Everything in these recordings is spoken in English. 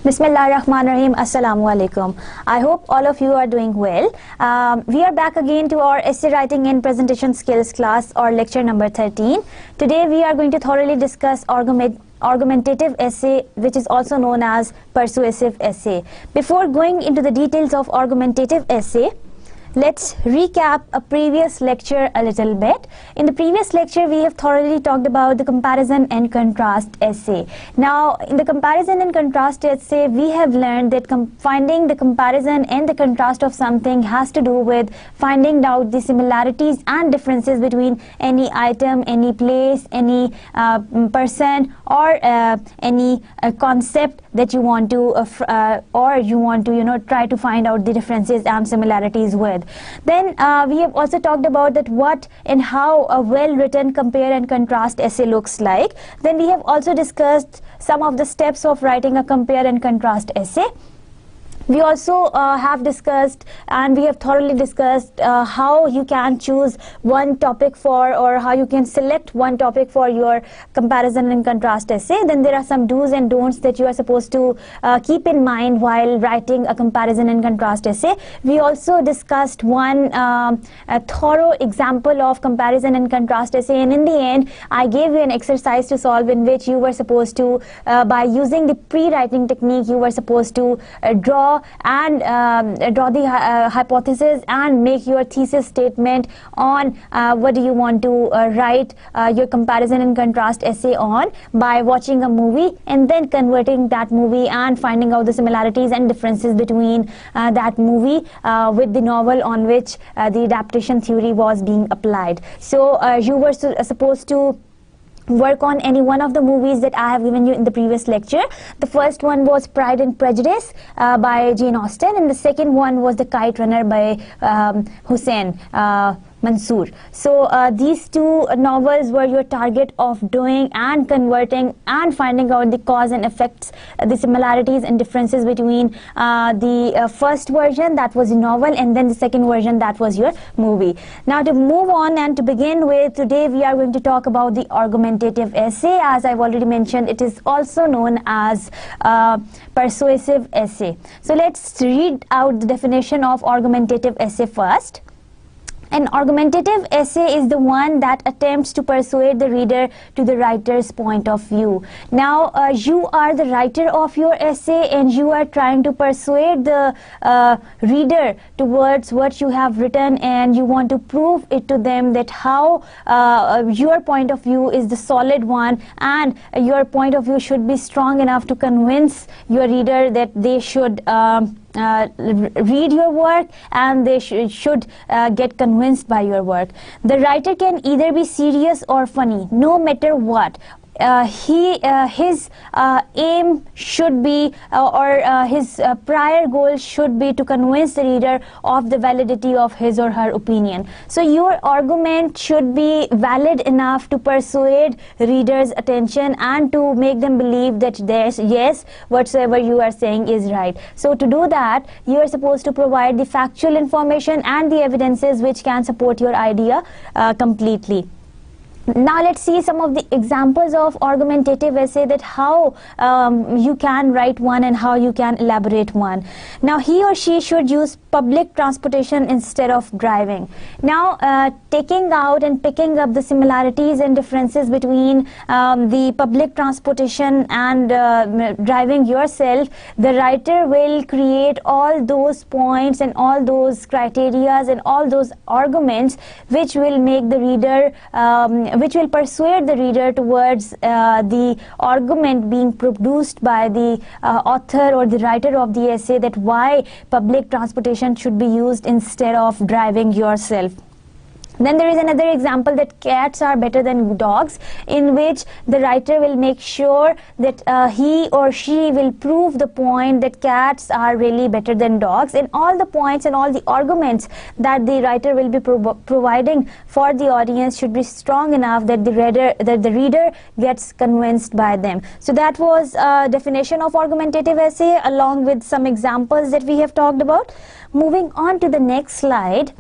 Bismillahirrahmanirrahim. Assalamu alaikum. I hope all of you are doing well. We are back again to our essay writing and presentation skills class, or lecture number 13. Today we are going to thoroughly discuss argumentative essay, which is also known as persuasive essay. Before going into the details of argumentative essay, let's recap a previous lecture a little bit. In the previous lecture, we have thoroughly talked about the comparison and contrast essay. Now, in the comparison and contrast essay, we have learned that finding the comparison and the contrast of something has to do with finding out the similarities and differences between any item, any place, any person, or any concept that you want to try to find out the differences and similarities with. Then we have also talked about that what and how a well-written compare and contrast essay looks like. Then we have also discussed some of the steps of writing a compare and contrast essay. We also have discussed, and we have thoroughly discussed how you can choose one topic for, or how you can select one topic for your comparison and contrast essay. Then there are some do's and don'ts that you are supposed to keep in mind while writing a comparison and contrast essay. We also discussed one a thorough example of comparison and contrast essay, and in the end I gave you an exercise to solve in which you were supposed to, by using the pre-writing technique, you were supposed to draw the hypothesis and make your thesis statement on what do you want to write your comparison and contrast essay on by watching a movie, and then converting that movie and finding out the similarities and differences between that movie with the novel on which the adaptation theory was being applied. So you were supposed to work on any one of the movies that I have given you in the previous lecture. The first one was Pride and Prejudice by Jane Austen, and the second one was The Kite Runner by Hussein Mansour. So these two novels were your target of doing and converting and finding out the cause and effects, the similarities and differences between the first version, that was the novel, and then the second version, that was your movie. Now to move on and to begin with, today we are going to talk about the argumentative essay. As I've already mentioned, it is also known as persuasive essay. So let's read out the definition of argumentative essay first. An argumentative essay is the one that attempts to persuade the reader to the writer's point of view. Now, you are the writer of your essay, and you are trying to persuade the reader towards what you have written, and you want to prove it to them that how your point of view is the solid one, and your point of view should be strong enough to convince your reader that they should read your work, and they should get convinced by your work. The writer can either be serious or funny, no matter what. His aim should be, his prior goal should be to convince the reader of the validity of his or her opinion. So your argument should be valid enough to persuade readers' attention and to make them believe that yes, whatsoever you are saying is right. So to do that, you are supposed to provide the factual information and the evidences which can support your idea completely. Now let's see some of the examples of argumentative essay, that how you can write one and how you can elaborate one. Now, he or she should use public transportation instead of driving. Now, taking out and picking up the similarities and differences between the public transportation and driving yourself, the writer will create all those points and all those criterias and all those arguments which will make the reader which will persuade the reader towards the argument being produced by the author or the writer of the essay, that why public transportation should be used instead of driving yourself. Then there is another example, that cats are better than dogs, in which the writer will make sure that he or she will prove the point that cats are really better than dogs, and all the points and all the arguments that the writer will be providing for the audience should be strong enough that the reader gets convinced by them. So that was a definition of argumentative essay along with some examples that we have talked about. Moving on to the next slide.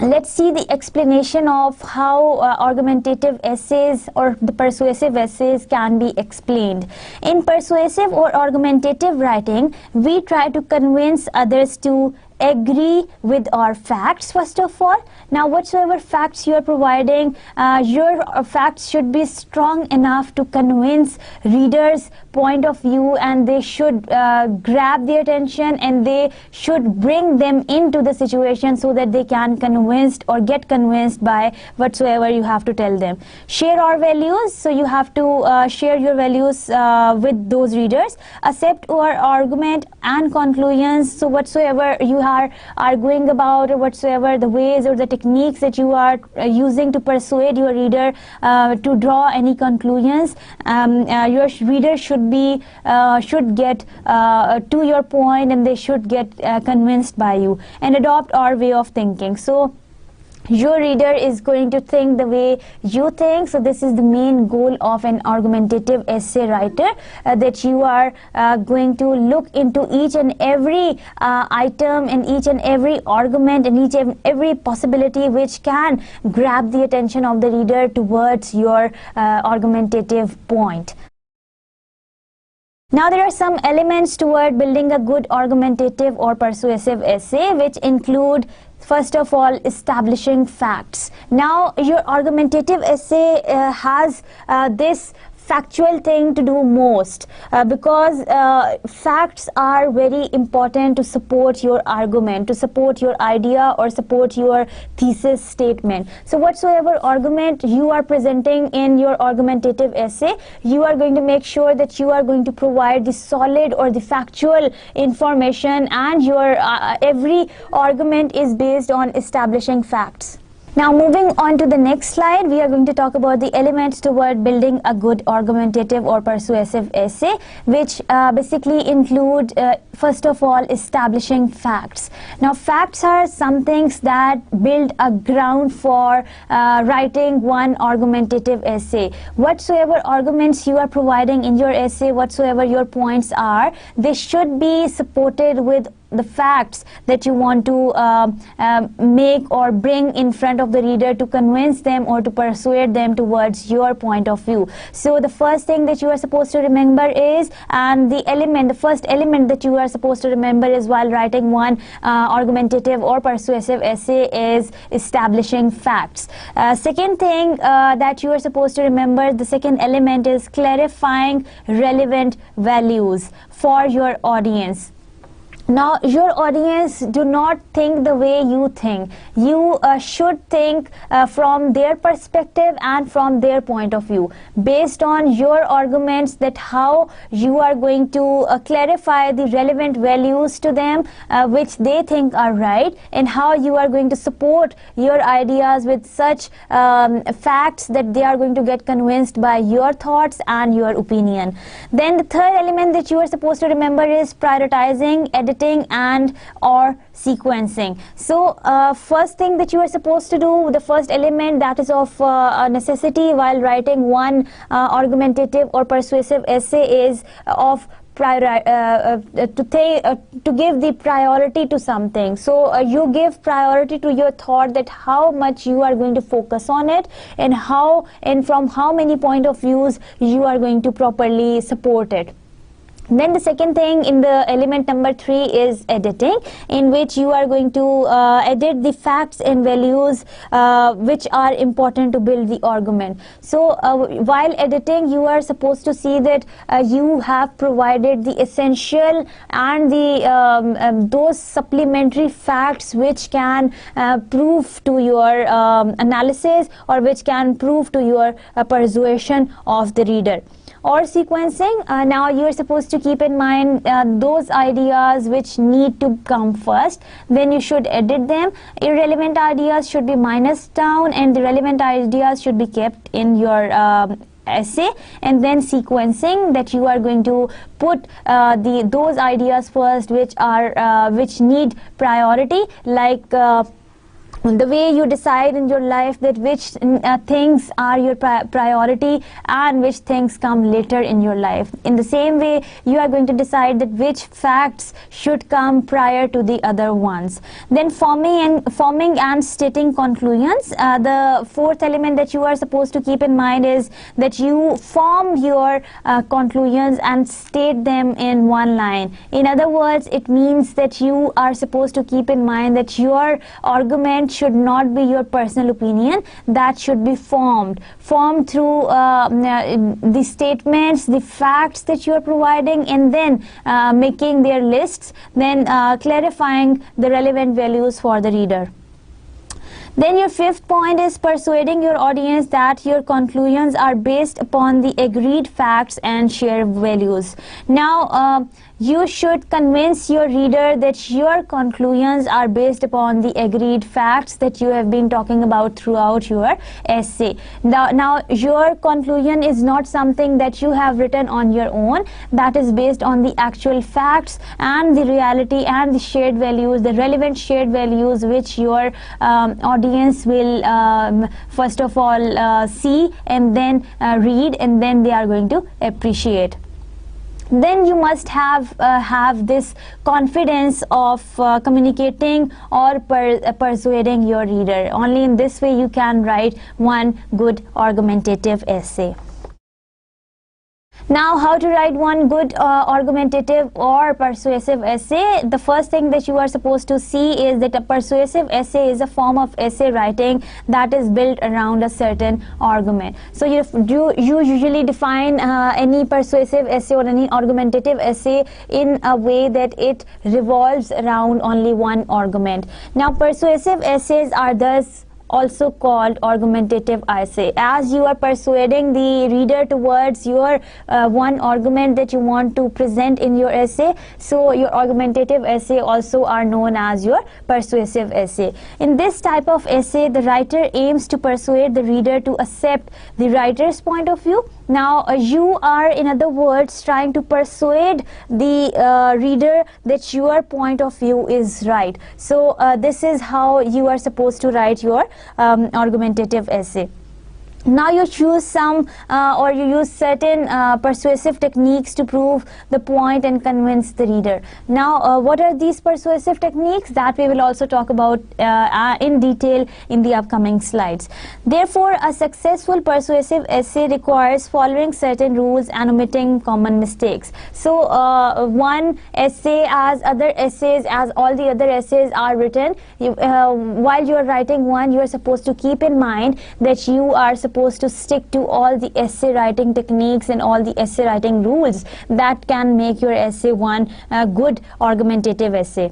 let's see the explanation of how argumentative essays or the persuasive essays can be explained. In persuasive or argumentative writing, we try to convince others to agree with our facts first of all. Now whatsoever facts you are providing, your facts should be strong enough to convince readers point of view, and they should grab their attention, and they should bring them into the situation so that they can convinced or get convinced by whatsoever you have to tell them. Share our values, so you have to share your values with those readers. Accept our argument and conclusions, so whatsoever you are arguing about, or whatsoever the ways or the techniques that you are using to persuade your reader to draw any conclusions, your reader should get to your point, and they should get convinced by you. And adopt our way of thinking, so your reader is going to think the way you think. So this is the main goal of an argumentative essay writer, that you are going to look into each and every item and each and every argument and each and every possibility which can grab the attention of the reader towards your argumentative point. Now there are some elements toward building a good argumentative or persuasive essay, which include, first of all, establishing facts. Now your argumentative essay has this factual thing to do most, because facts are very important to support your argument, to support your idea or support your thesis statement. So whatsoever argument you are presenting in your argumentative essay, you are going to make sure that you are going to provide the solid or the factual information, and your every argument is based on establishing facts. Now moving on to the next slide, we are going to talk about the elements toward building a good argumentative or persuasive essay, which basically include, first of all, establishing facts. Now facts are some things that build a ground for writing one argumentative essay. Whatsoever arguments you are providing in your essay, whatsoever your points are, they should be supported with the facts that you want to make or bring in front of the reader to convince them or to persuade them towards your point of view. So the first thing that you are supposed to remember is, and the first element that you are supposed to remember is while writing one argumentative or persuasive essay is establishing facts. Second thing that you are supposed to remember, the second element is clarifying relevant values for your audience. Now your audience do not think the way you think. You should think from their perspective and from their point of view, based on your arguments, that how you are going to clarify the relevant values to them which they think are right, and how you are going to support your ideas with such facts that they are going to get convinced by your thoughts and your opinion. Then the third element that you are supposed to remember is prioritizing, editing and or sequencing. So first thing that you are supposed to do, the first element that is of necessity while writing one argumentative or persuasive essay is of to give the priority to something. So you give priority to your thought, that how much you are going to focus on it, and how and from how many point of views you are going to properly support it. Then the second thing in the element number 3 is editing, in which you are going to edit the facts and values which are important to build the argument. So while editing, you are supposed to see that you have provided the essential and the those supplementary facts which can prove to your analysis, or which can prove to your persuasion of the reader. Or sequencing, now you are supposed to keep in mind those ideas which need to come first, then you should edit them. Irrelevant ideas should be minused down, and the relevant ideas should be kept in your essay. And then sequencing, that you are going to put those ideas first which are which need priority, like the way you decide in your life that which things are your priority and which things come later in your life. In the same way, you are going to decide that which facts should come prior to the other ones. Then forming and stating conclusions. The fourth element that you are supposed to keep in mind is that you form your conclusions and state them in one line. In other words, it means that you are supposed to keep in mind that your argument should not be your personal opinion, that should be formed through the statements, the facts that you are providing, and then making their lists, then clarifying the relevant values for the reader. Then your fifth point is persuading your audience that your conclusions are based upon the agreed facts and shared values. Now, you should convince your reader that your conclusions are based upon the agreed facts that you have been talking about throughout your essay. Now your conclusion is not something that you have written on your own, that is based on the actual facts and the reality and the shared values, the relevant shared values which your audience will first of all see and then read, and then they are going to appreciate. Then you must have this confidence of communicating or persuading your reader. Only in this way you can write one good argumentative essay. Now, how to write one good argumentative or persuasive essay? The first thing that you are supposed to see is that a persuasive essay is a form of essay writing that is built around a certain argument. So you usually define any persuasive essay or any argumentative essay in a way that it revolves around only one argument. Now, persuasive essays are thus also called argumentative essay, as you are persuading the reader towards your one argument that you want to present in your essay. So your argumentative essay also are known as your persuasive essay. In this type of essay, the writer aims to persuade the reader to accept the writer's point of view. Now you are, in other words, trying to persuade the reader that your point of view is right. So this is how you are supposed to write your argumentative essay. Now you choose some or you use certain persuasive techniques to prove the point and convince the reader. Now what are these persuasive techniques? That we will also talk about in detail in the upcoming slides. Therefore, a successful persuasive essay requires following certain rules and omitting common mistakes. So one essay, as other essays, as all the other essays are written, while you are writing one, you are supposed to keep in mind that you are supposed to stick to all the essay writing techniques and all the essay writing rules that can make your essay one good argumentative essay.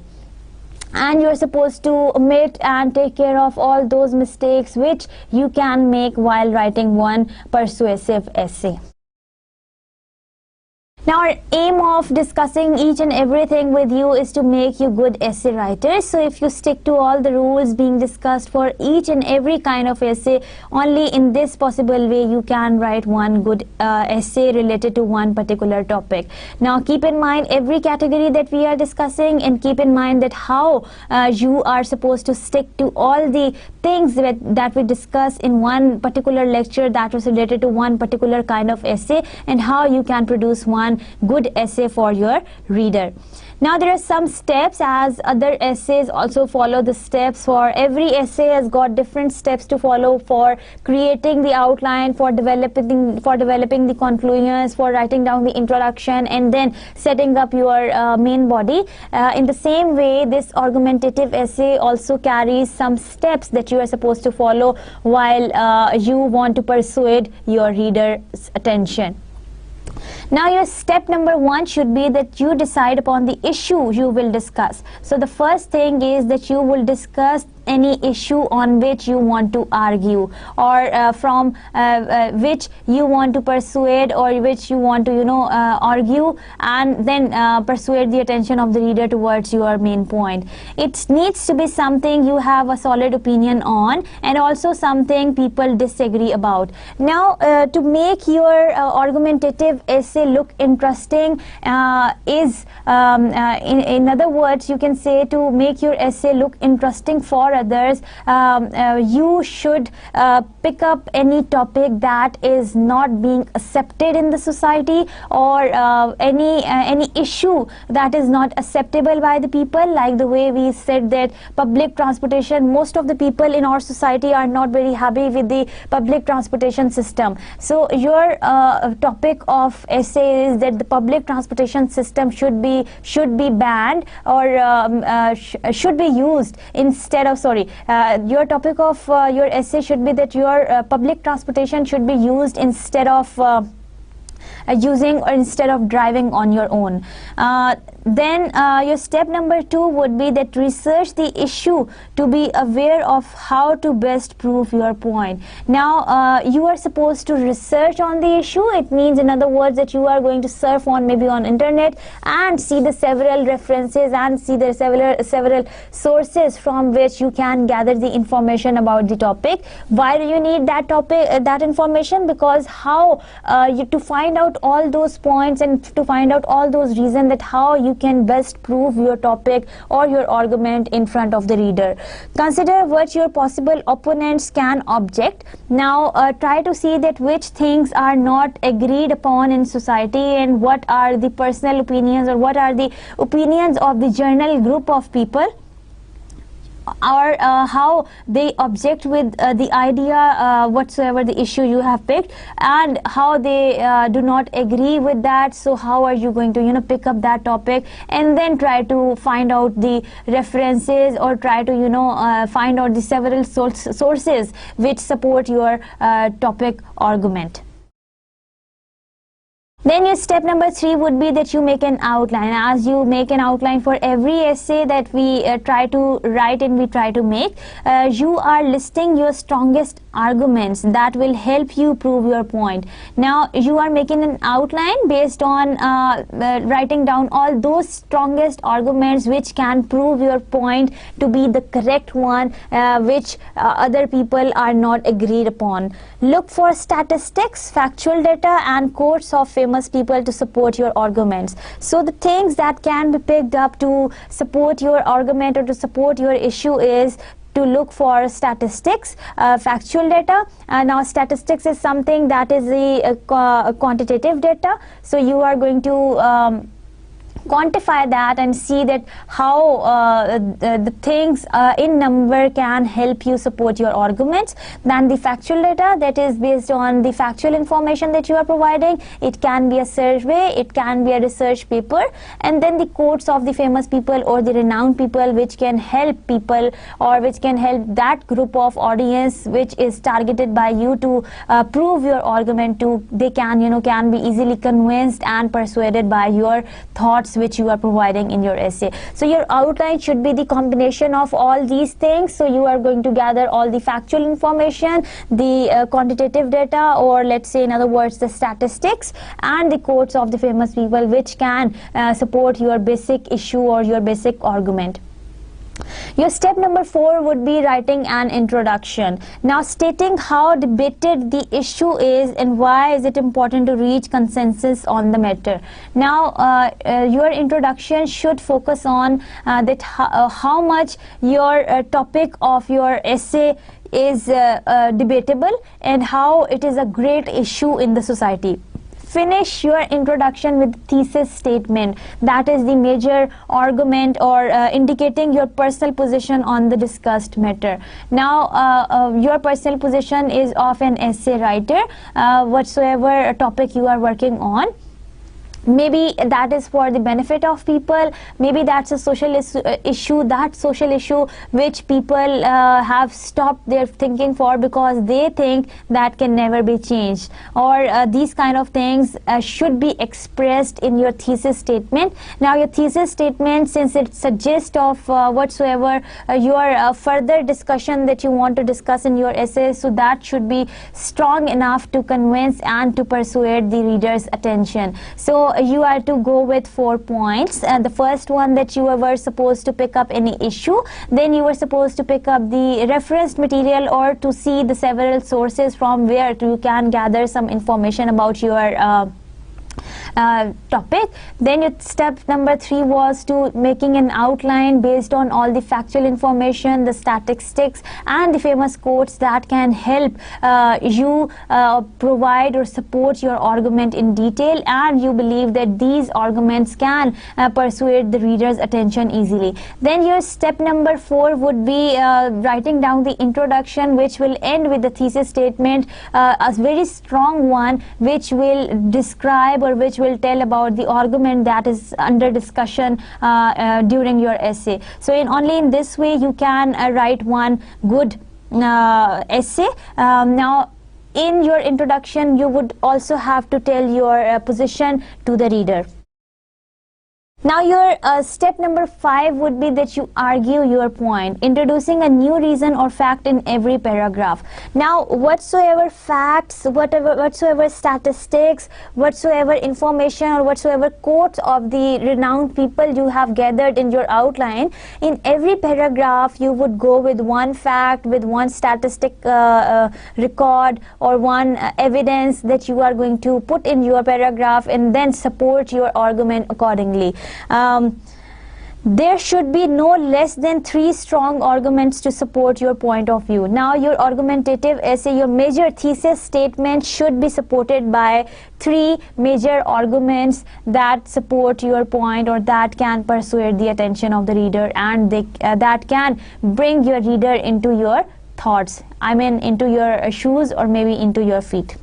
And you're supposed to omit and take care of all those mistakes which you can make while writing one persuasive essay. Now, our aim of discussing each and everything with you is to make you good essay writers. So if you stick to all the rules being discussed for each and every kind of essay, only in this possible way you can write one good essay related to one particular topic. Now keep in mind every category that we are discussing, and keep in mind that how you are supposed to stick to all the things that we discuss in one particular lecture that was related to one particular kind of essay, and how you can produce one good essay for your reader. Now there are some steps, as other essays also follow the steps. For every essay has got different steps to follow for creating the outline, for developing the conclusions, for writing down the introduction, and then setting up your main body. In the same way, this argumentative essay also carries some steps that you are supposed to follow while you want to persuade your reader's attention. Now your step number one should be that you decide upon the issue you will discuss. So the first thing is that you will discuss any issue on which you want to argue, or from which you want to persuade, or which you want to argue, and then persuade the attention of the reader towards your main point. It needs to be something you have a solid opinion on, and also something people disagree about. Now to make your argumentative essay look interesting in other words, you can say, to make your essay look interesting for others, you should pick up any topic that is not being accepted in the society, or any issue that is not acceptable by the people. Like the way we said that public transportation, most of the people in our society are not very happy with the public transportation system. So your topic of essay is that the public transportation system should be banned, or should be used instead of, your topic of your essay should be that your public transportation should be used instead of using, or instead of driving on your own. Then your step number 2 would be that research the issue to be aware of how to best prove your point. Now you are supposed to research on the issue. It means, in other words, that you are going to surf on maybe on internet and see the several references and see the several sources from which you can gather the information about the topic. Why do you need that that information? Because how to find out all those points and to find out all those reasons that how you can best prove your topic or your argument in front of the reader. Consider what your possible opponents can object. Now try to see that which things are not agreed upon in society, and what are the personal opinions, or what are the opinions of the general group of people, or how they object with the idea whatsoever the issue you have picked, and how they do not agree with that. So how are you going to pick up that topic, and then try to find out the references, or try to find out the several sources which support your topic argument. Then your step number 3 would be that you make an outline. As you make an outline for every essay that we try to write and we try to make, you are listing your strongest arguments that will help you prove your point. Now you are making an outline based on writing down all those strongest arguments which can prove your point to be the correct one, which other people are not agreed upon. Look for statistics, factual data, and quotes of famous people to support your arguments. So the things that can be picked up to support your argument or to support your issue is to look for statistics, factual data. Now statistics is something that is the quantitative data. So you are going to quantify that and see that how the things in number can help you support your arguments. Then the factual data, that is based on the factual information that you are providing. It can be a survey, it can be a research paper, and then the quotes of the famous people or the renowned people which can help people, or which can help that group of audience which is targeted by you to prove your argument to. They can be easily convinced and persuaded by your thoughts which you are providing in your essay. So your outline should be the combination of all these things. So you are going to gather all the factual information, the quantitative data, or let's say in other words the statistics, and the quotes of the famous people which can support your basic issue or your basic argument. Your step number 4 would be writing an introduction. Now stating how debated the issue is and why is it important to reach consensus on the matter. Now your introduction should focus on that how much your topic of your essay is debatable and how it is a great issue in the society. Finish your introduction with thesis statement, that is the major argument or indicating your personal position on the discussed matter. Now your personal position is of an essay writer, whatsoever topic you are working on. Maybe that is for the benefit of people, maybe that's a social issue, that social issue which people have stopped their thinking for because they think that can never be changed, or these kind of things should be expressed in your thesis statement. Now your thesis statement, since it's a gist of whatsoever your further discussion that you want to discuss in your essay, so that should be strong enough to convince and to persuade the reader's attention. So you are to go with 4 points. The first one, that you were supposed to pick up any issue, then you were supposed to pick up the referenced material or to see the several sources from where you can gather some information about your topic. Then your step number 3 was to making an outline based on all the factual information, the statistics and the famous quotes that can help you provide or support your argument in detail, and you believe that these arguments can persuade the reader's attention easily. Then your step number 4 would be writing down the introduction, which will end with the thesis statement, a very strong one, which will describe or which will tell about the argument that is under discussion during your essay. So only in this way you can write one good essay. Now in your introduction you would also have to tell your position to the reader. Now your step number 5 would be that you argue your point, introducing a new reason or fact in every paragraph. Now whatsoever facts, whatsoever statistics, whatsoever information or whatsoever quotes of the renowned people you have gathered in your outline, in every paragraph you would go with one fact, with one statistic record or one evidence that you are going to put in your paragraph, and then support your argument accordingly. There should be no less than 3 strong arguments to support your point of view. Now your argumentative essay, your major thesis statement should be supported by 3 major arguments that support your point or that can persuade the attention of the reader, and that can bring your reader into your thoughts, I mean into your shoes or maybe into your feet.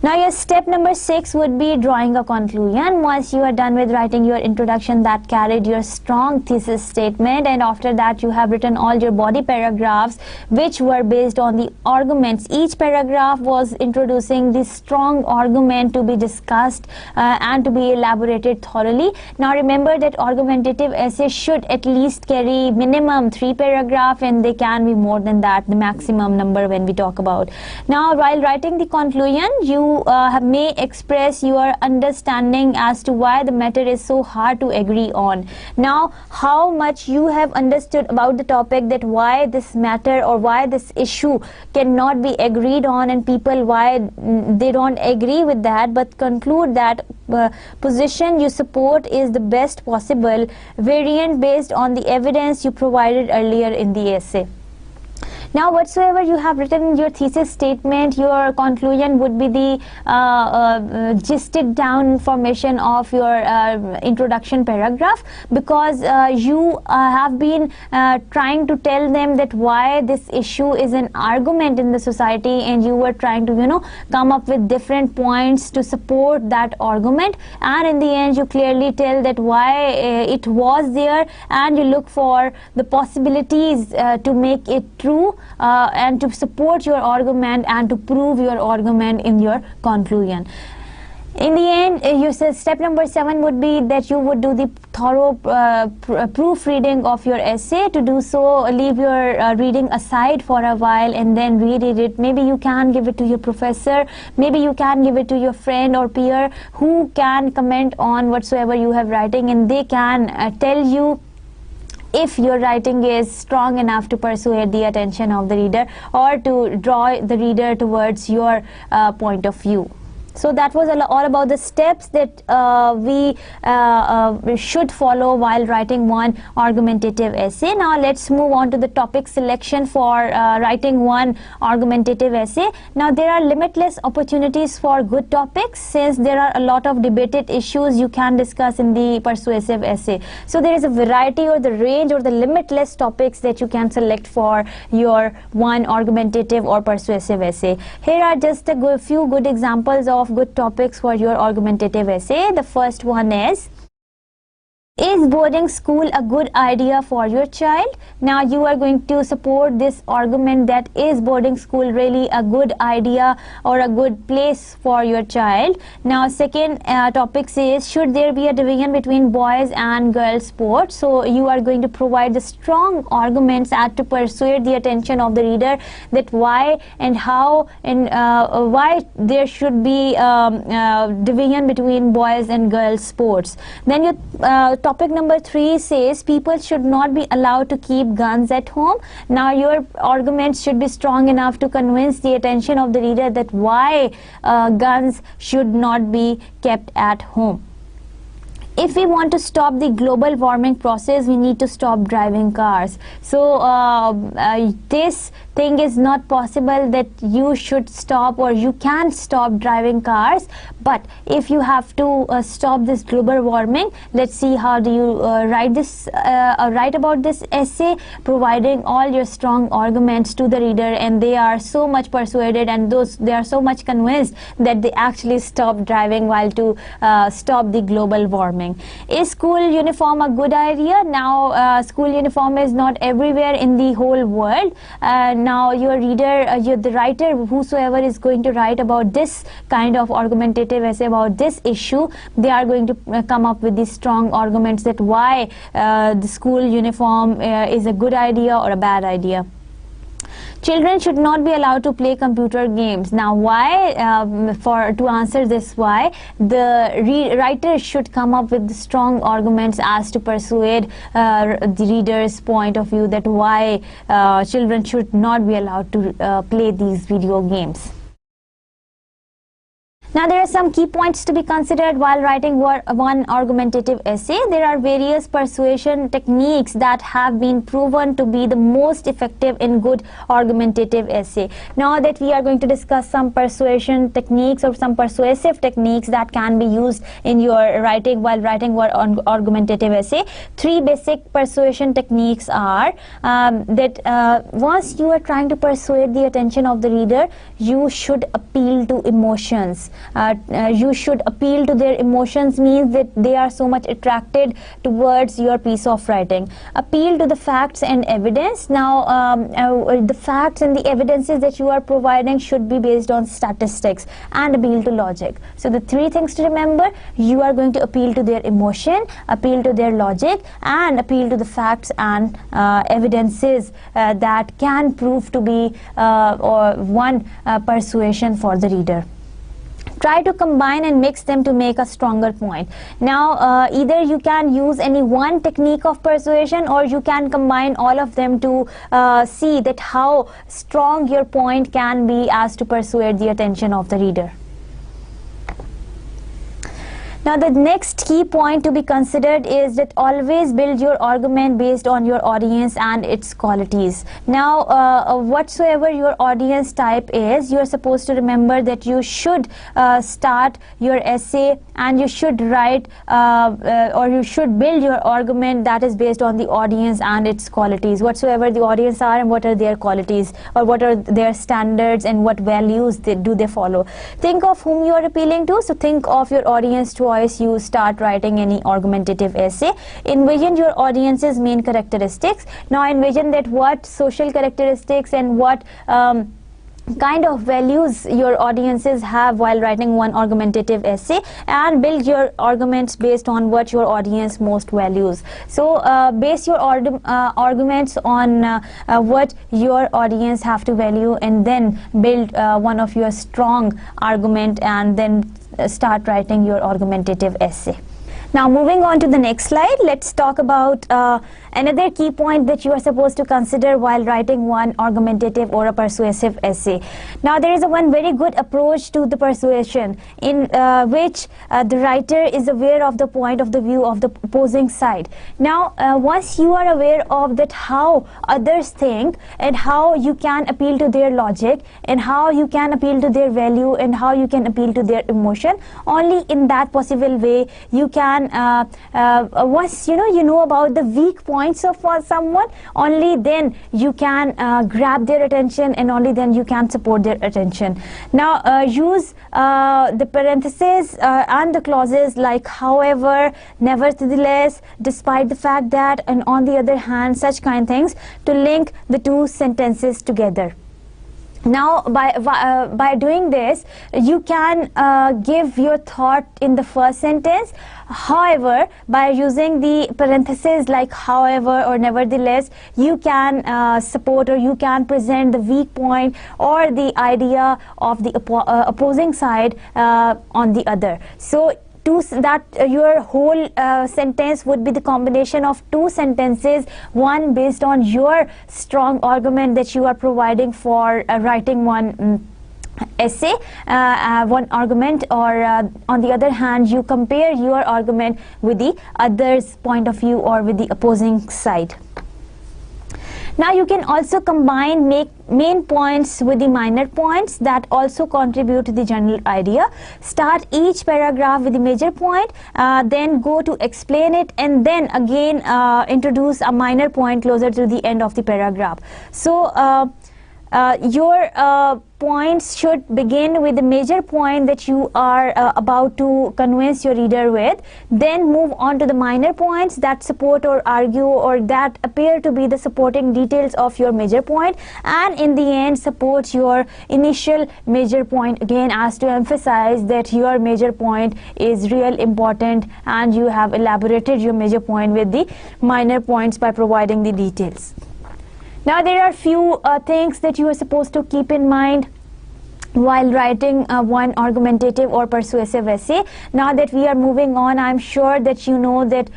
Now your step number 6 would be drawing a conclusion. Once you are done with writing your introduction that carried your strong thesis statement, and after that you have written all your body paragraphs which were based on the arguments. Each paragraph was introducing the strong argument to be discussed and to be elaborated thoroughly. Now remember that argumentative essays should at least carry minimum 3 paragraphs, and they can be more than that, the maximum number when we talk about. Now while writing the conclusion, you may express your understanding as to why the matter is so hard to agree on. Now how much you have understood about the topic, that why this matter or why this issue cannot be agreed on, and people why they don't agree with that, but conclude that position you support is the best possible variant based on the evidence you provided earlier in the essay. Now whatsoever you have written in your thesis statement, your conclusion would be the gisted down information of your introduction paragraph, because you have been trying to tell them that why this issue is an argument in the society, and you were trying to come up with different points to support that argument, and in the end you clearly tell that why it was there, and you look for the possibilities to make it true and to support your argument and to prove your argument in your conclusion. In the end, you said step number 7 would be that you would do the thorough proofreading of your essay. To do so, leave your reading aside for a while and then read it. Maybe you can give it to your professor, maybe you can give it to your friend or peer who can comment on whatsoever you have writing, and they can tell you if your writing is strong enough to persuade the attention of the reader or to draw the reader towards your point of view. So that was all about the steps that we should follow while writing one argumentative essay. Now let's move on to the topic selection for writing one argumentative essay. Now there are limitless opportunities for good topics, since there are a lot of debated issues you can discuss in the persuasive essay. So there is a variety or the range or the limitless topics that you can select for your one argumentative or persuasive essay. Here are just a few good examples of good topics for your argumentative essay. The first one is boarding school a good idea for your child? Now you are going to support this argument that is boarding school really a good idea or a good place for your child. Now second topic says, should there be a division between boys and girls sports? So you are going to provide the strong arguments to persuade the attention of the reader that why and how and why there should be division between boys and girls sports. Then your topic number 3 says people should not be allowed to keep guns at home. Now your arguments should be strong enough to convince the attention of the reader that why guns should not be kept at home. If we want to stop the global warming process, we need to stop driving cars. So this thing is not possible that you should stop or you can stop driving cars, but if you have to stop this global warming, let's see how do you write about this essay, providing all your strong arguments to the reader, and they are so much persuaded and they are so much convinced that they actually stop driving while to stop the global warming. Is school uniform a good idea? Now school uniform is not everywhere in the whole world. Now your reader, the writer, whosoever is going to write about this kind of argumentative essay about this issue, they are going to come up with these strong arguments that why the school uniform is a good idea or a bad idea. Children should not be allowed to play computer games. Now why? To answer this why, the writer should come up with strong arguments as to persuade the reader's point of view that why children should not be allowed to play these video games. Now there are some key points to be considered while writing one argumentative essay. There are various persuasion techniques that have been proven to be the most effective in good argumentative essay. Now that we are going to discuss some persuasion techniques or some persuasive techniques that can be used in your writing while writing one argumentative essay. 3 basic persuasion techniques are that once you are trying to persuade the attention of the reader, you should appeal to emotions. You should appeal to their emotions means that they are so much attracted towards your piece of writing. Appeal to the facts and evidence. Now the facts and the evidences that you are providing should be based on statistics, and appeal to logic. So the 3 things to remember: you are going to appeal to their emotion, appeal to their logic, and appeal to the facts and evidences that can prove to be one persuasion for the reader. Try to combine and mix them to make a stronger point. Now either you can use any one technique of persuasion, or you can combine all of them to see that how strong your point can be as to persuade the attention of the reader. Now the next key point to be considered is that always build your argument based on your audience and its qualities. Now whatsoever your audience type is, you are supposed to remember that you should start your essay and you should write or you should build your argument that is based on the audience and its qualities. Whatsoever the audience are and what are their qualities, or what are their standards and what values do they follow. Think of whom you are appealing to. So think of your audience choice. You start writing any argumentative essay. Envision your audience's main characteristics. Now envision that what social characteristics and what kind of values your audiences have while writing one argumentative essay, and build your arguments based on what your audience most values. So base your arguments on what your audience have to value, and then build one of your strong argument, and then start writing your argumentative essay. Now moving on to the next slide, let's talk about another key point that you are supposed to consider while writing one argumentative or a persuasive essay. Now there is one very good approach to the persuasion in which the writer is aware of the point of the view of the opposing side. Now once you are aware of that how others think, and how you can appeal to their logic, and how you can appeal to their value, and how you can appeal to their emotion, only in that possible way you can once you know about the weak points of someone, only then you can grab their attention, and only then you can support their attention. Now use the parentheses and the clauses like however, nevertheless, despite the fact that, and on the other hand, such kind of things to link the 2 sentences together. Now by doing this, you can give your thought in the first sentence. However, by using the parentheses like however or nevertheless, you can support, or you can present the weak point or the idea of the opposing side on the other. So your whole sentence would be the combination of two sentences, one based on your strong argument that you are providing for writing one essay, one argument, or on the other hand you compare your argument with the other's point of view or with the opposing side. Now you can also combine main points with the minor points that also contribute to the general idea. Start each paragraph with the major point, then go to explain it, and then again introduce a minor point closer to the end of the paragraph. So your points should begin with the major point that you are about to convince your reader with, then move on to the minor points that support or argue or that appear to be the supporting details of your major point, and in the end support your initial major point again, as to emphasize that your major point is real important and you have elaborated your major point with the minor points by providing the details. Now there are few things that you are supposed to keep in mind while writing one argumentative or persuasive essay. Now that we are moving on, I'm sure that you know that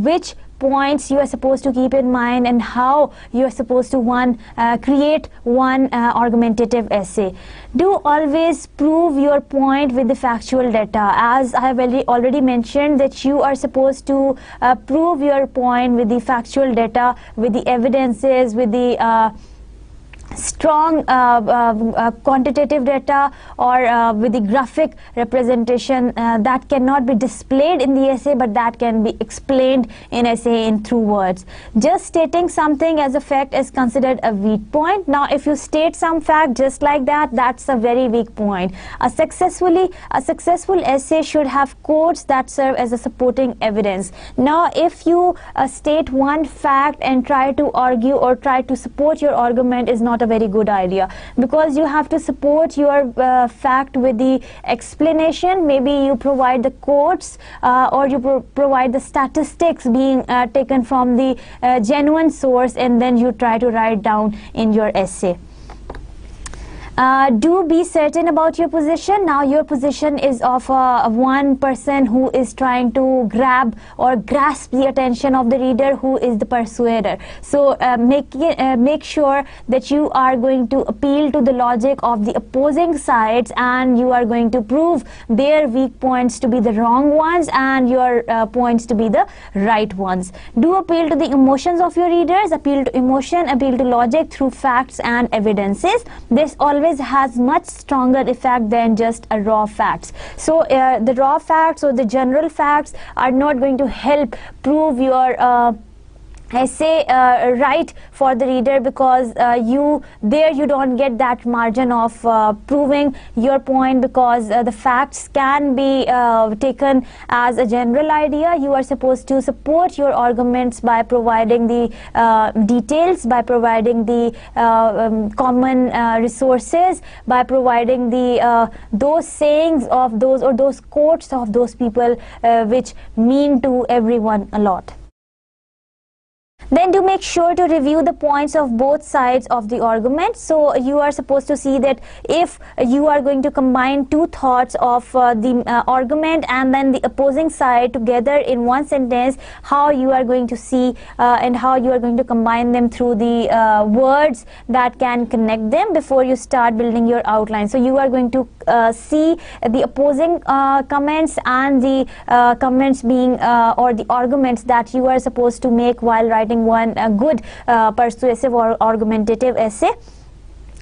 which points you are supposed to keep in mind and how you are supposed to create one argumentative essay. Do always prove your point with the factual data. As I have already mentioned, that you are supposed to prove your point with the factual data, with the evidences, with the strong quantitative data, or with the graphic representation that cannot be displayed in the essay but that can be explained in essay in through words. Just stating something as a fact is considered a weak point. Now if you state some fact just like that, that's a very weak point. A successful essay should have quotes that serve as a supporting evidence. Now if you state one fact and try to argue or try to support your argument, is not a very good idea, because you have to support your fact with the explanation. Maybe you provide the quotes or you provide the statistics being taken from the genuine source, and then you try to write down in your essay. Do be certain about your position. Now your position is of one person who is trying to grab or grasp the attention of the reader, who is the persuader. So make sure that you are going to appeal to the logic of the opposing sides, and you are going to prove their weak points to be the wrong ones and your points to be the right ones. Do appeal to the emotions of your readers. Appeal to emotion, appeal to logic through facts and evidences. This always has much stronger effect than just a raw facts. So the raw facts or the general facts are not going to help prove your essay right for the reader, because you don't get that margin of proving your point, because the facts can be taken as a general idea. You are supposed to support your arguments by providing the details, by providing the common resources, by providing the those sayings of those or those quotes of those people which mean to everyone a lot. Then do make sure to review the points of both sides of the argument. So you are supposed to see that if you are going to combine two thoughts of the argument and then the opposing side together in one sentence, how you are going to see and how you are going to combine them through the words that can connect them before you start building your outline. So you are going to see the opposing comments and the comments being or the arguments that you are supposed to make while writing one good persuasive or argumentative essay,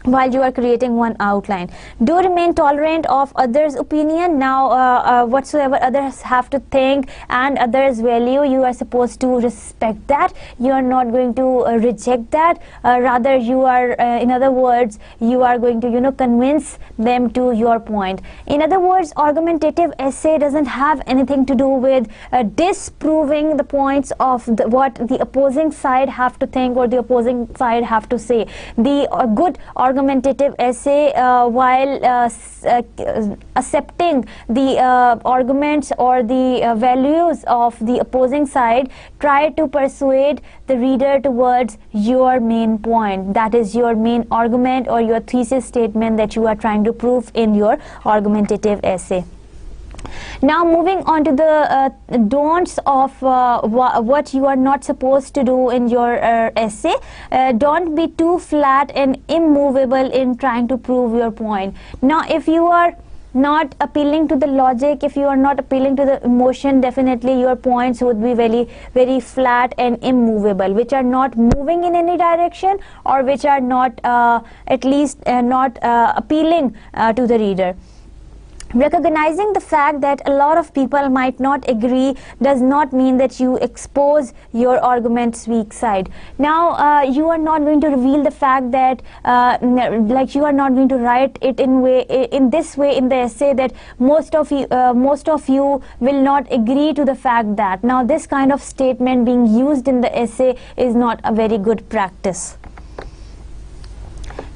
while you are creating one outline. Do remain tolerant of others' opinion. Now whatsoever others have to think and others value, you are supposed to respect that. You are not going to reject that. Rather you are in other words, you are going to convince them to your point. In other words, argumentative essay doesn't have anything to do with disproving the points of what the opposing side have to think or the opposing side have to say. The good argumentative essay, while accepting the arguments or the values of the opposing side, try to persuade the reader towards your main point, that is your main argument or your thesis statement that you are trying to prove in your argumentative essay. Now moving on to the don'ts of what you are not supposed to do in your essay. Don't be too flat and immovable in trying to prove your point. Now if you are not appealing to the logic, if you are not appealing to the emotion, definitely your points would be very flat and immovable, which are not moving in any direction, or which are not at least not appealing to the reader. Recognizing the fact that a lot of people might not agree does not mean that you expose your argument's weak side. Now you are not going to reveal the fact that like you are not going to write it in this way in the essay that most of you will not agree to the fact that. Now this kind of statement being used in the essay is not a very good practice.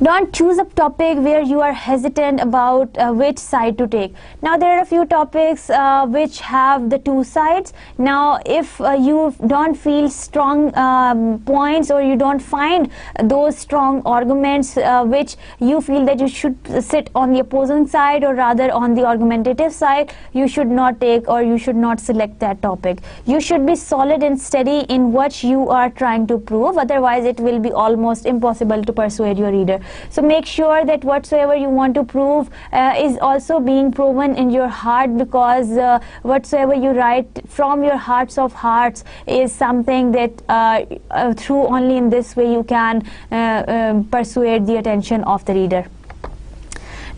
Don't choose a topic where you are hesitant about which side to take. Now there are a few topics which have the two sides. Now if you don't feel strong points, or you don't find those strong arguments which you feel that you should sit on the opposing side, or rather on the argumentative side, you should not take, or you should not select that topic. You should be solid and steady in what you are trying to prove, otherwise it will be almost impossible to persuade your reader. So make sure that whatsoever you want to prove is also being proven in your heart, because whatsoever you write from your hearts of hearts is something that through only in this way you can persuade the attention of the reader.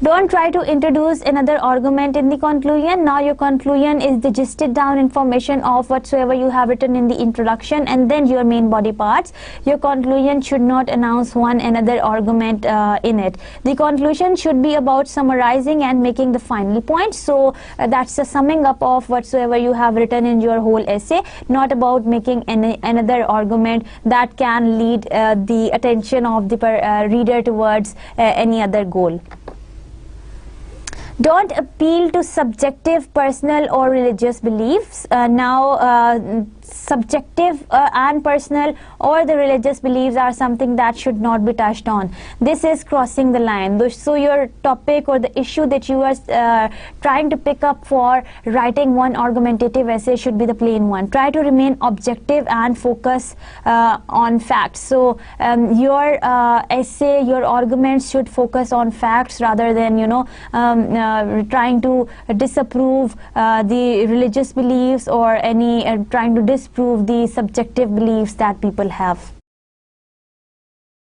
Don't try to introduce another argument in the conclusion. Now your conclusion is the gisted down information of whatsoever you have written in the introduction and then your main body parts. Your conclusion should not announce one another argument in it. The conclusion should be about summarizing and making the final point. So that's the summing up of whatsoever you have written in your whole essay, not about making another argument that can lead the attention of the reader towards any other goal. Don't appeal to subjective, personal or religious beliefs. Subjective and personal or the religious beliefs are something that should not be touched on. This is crossing the line. So your topic or the issue that you are trying to pick up for writing one argumentative essay should be the plain one. Try to remain objective and focus on facts. So your essay, your arguments should focus on facts rather than trying to disapprove the religious beliefs or any trying to disprove the subjective beliefs that people have.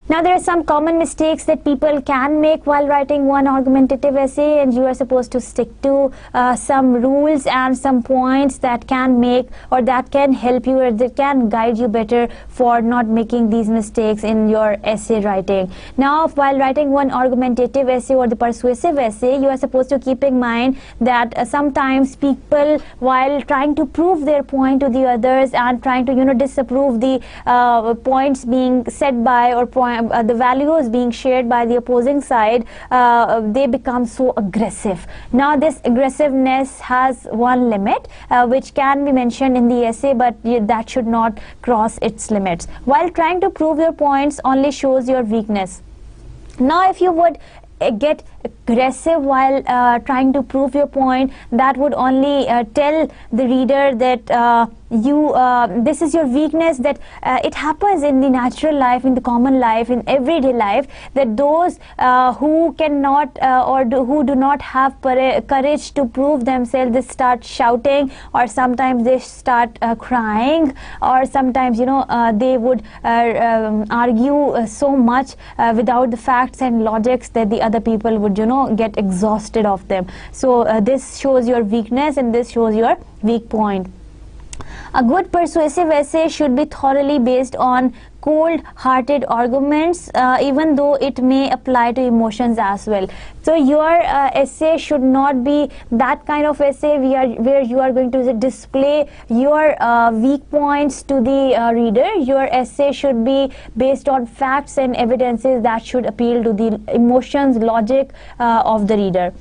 Now there are some common mistakes that people can make while writing one argumentative essay, and you are supposed to stick to some rules and some points that can make or that can help you or that can guide you better for not making these mistakes in your essay writing. Now while writing one argumentative essay or the persuasive essay, you are supposed to keep in mind that sometimes people, while trying to prove their point to the others and trying to disapprove the points being said by or the values being shared by the opposing side, they become so aggressive. Now this aggressiveness has one limit which can be mentioned in the essay, but that should not cross its limits. While trying to prove your points only shows your weakness. Now if you would get aggressive while trying to prove your point, that would only tell the reader that this is your weakness, that it happens in the natural life, in the common life, in everyday life, that those who cannot who do not have courage to prove themselves, they start shouting, or sometimes they start crying, or sometimes they would argue so much without the facts and logics that the other people would get exhausted of them. So this shows your weakness and this shows your weak point. A good persuasive essay should be thoroughly based on cold-hearted arguments, even though it may apply to emotions as well. So your essay should not be that kind of essay where you are going to display your weak points to the reader. Your essay should be based on facts and evidences that should appeal to the emotions, logic of the reader.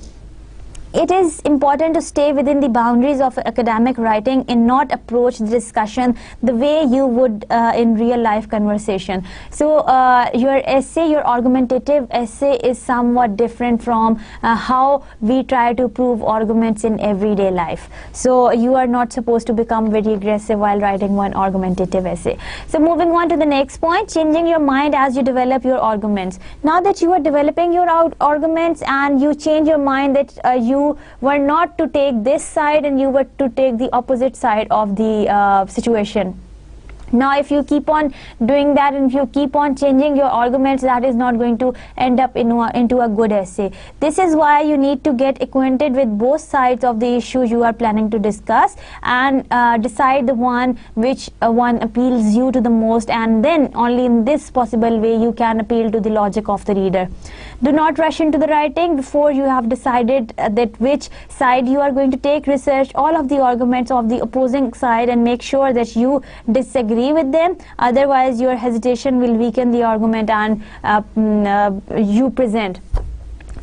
it is important to stay within the boundaries of academic writing and not approach the discussion the way you would in real life conversation. So your essay, your argumentative essay is somewhat different from how we try to prove arguments in everyday life. So you are not supposed to become very aggressive while writing one argumentative essay. So moving on to the next point, changing your mind as you develop your arguments. Now that you are developing your arguments and you change your mind that you were not to take this side and you were to take the opposite side of the situation. Now if you keep on doing that and if you keep on changing your arguments, that is not going to end up into a good essay. This is why you need to get acquainted with both sides of the issue you are planning to discuss and decide the one which one appeals you to the most, and then only in this possible way you can appeal to the logic of the reader. Do not rush into the writing before you have decided that which side you are going to take. Research all of the arguments of the opposing side and make sure that you disagree with them, otherwise your hesitation will weaken the argument and you present.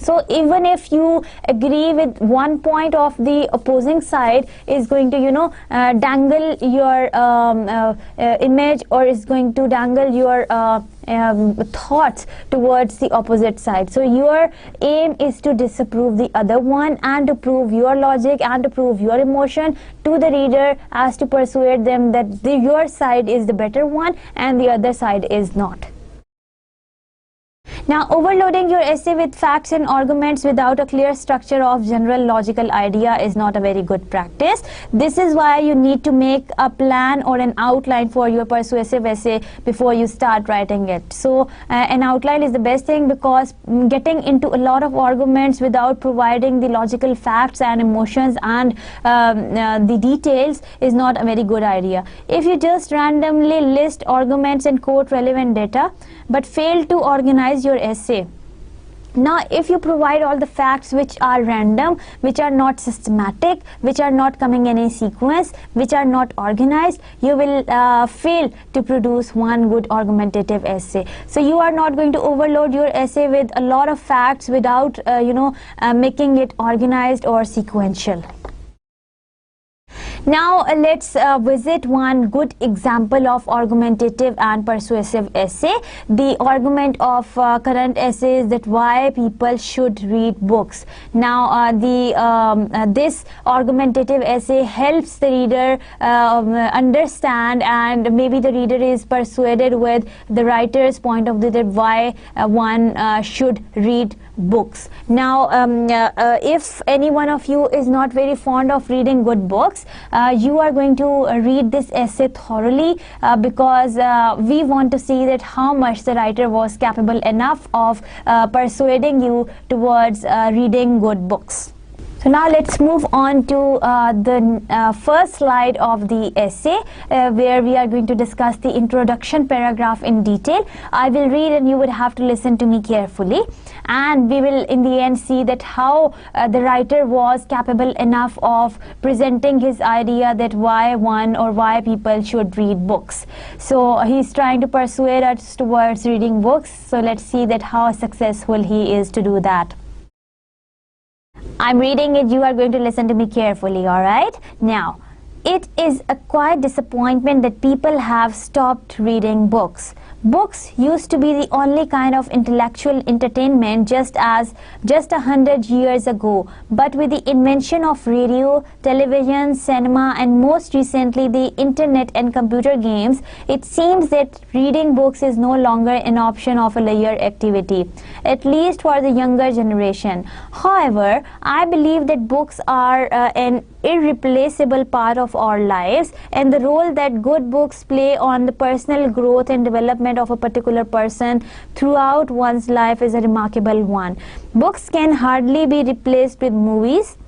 So even if you agree with one point of the opposing side is going to dangle your image, or is going to dangle your thoughts towards the opposite side. So your aim is to disapprove the other one and to prove your logic and to prove your emotion to the reader, as to persuade them that your side is the better one and the other side is not. Now, overloading your essay with facts and arguments without a clear structure of general logical idea is not a very good practice. This is why you need to make a plan or an outline for your persuasive essay before you start writing it. So an outline is the best thing, because getting into a lot of arguments without providing the logical facts and emotions and the details is not a very good idea. If you just randomly list arguments and quote relevant data but fail to organize your essay. Now, if you provide all the facts which are random, which are not systematic, which are not coming in a sequence, which are not organized, you will fail to produce one good argumentative essay. So you are not going to overload your essay with a lot of facts without making it organized or sequential. Now let's visit one good example of argumentative and persuasive essay. The argument of current essay is that why people should read books. Now this argumentative essay helps the reader understand, and maybe the reader is persuaded with the writer's point of view that why one should read books. Now if any one of you is not very fond of reading good books, you are going to read this essay thoroughly because we want to see that how much the writer was capable enough of persuading you towards reading good books. So now let's move on to the first slide of the essay where we are going to discuss the introduction paragraph in detail. I will read and you would have to listen to me carefully, and we will in the end see that how the writer was capable enough of presenting his idea that why one or why people should read books. So he's trying to persuade us towards reading books. So let's see that how successful he is to do that. I'm reading it, you are going to listen to me carefully, alright? Now, it is a quiet disappointment that people have stopped reading books. Books used to be the only kind of intellectual entertainment just 100 years ago, but with the invention of radio, television, cinema, and most recently the internet and computer games, it seems that reading books is no longer an option of a leisure activity, at least for the younger generation. However, I believe that books are an irreplaceable part of our lives, and the role that good books play on the personal growth and development of a particular person throughout one's life is a remarkable one. Books can hardly be replaced with movies,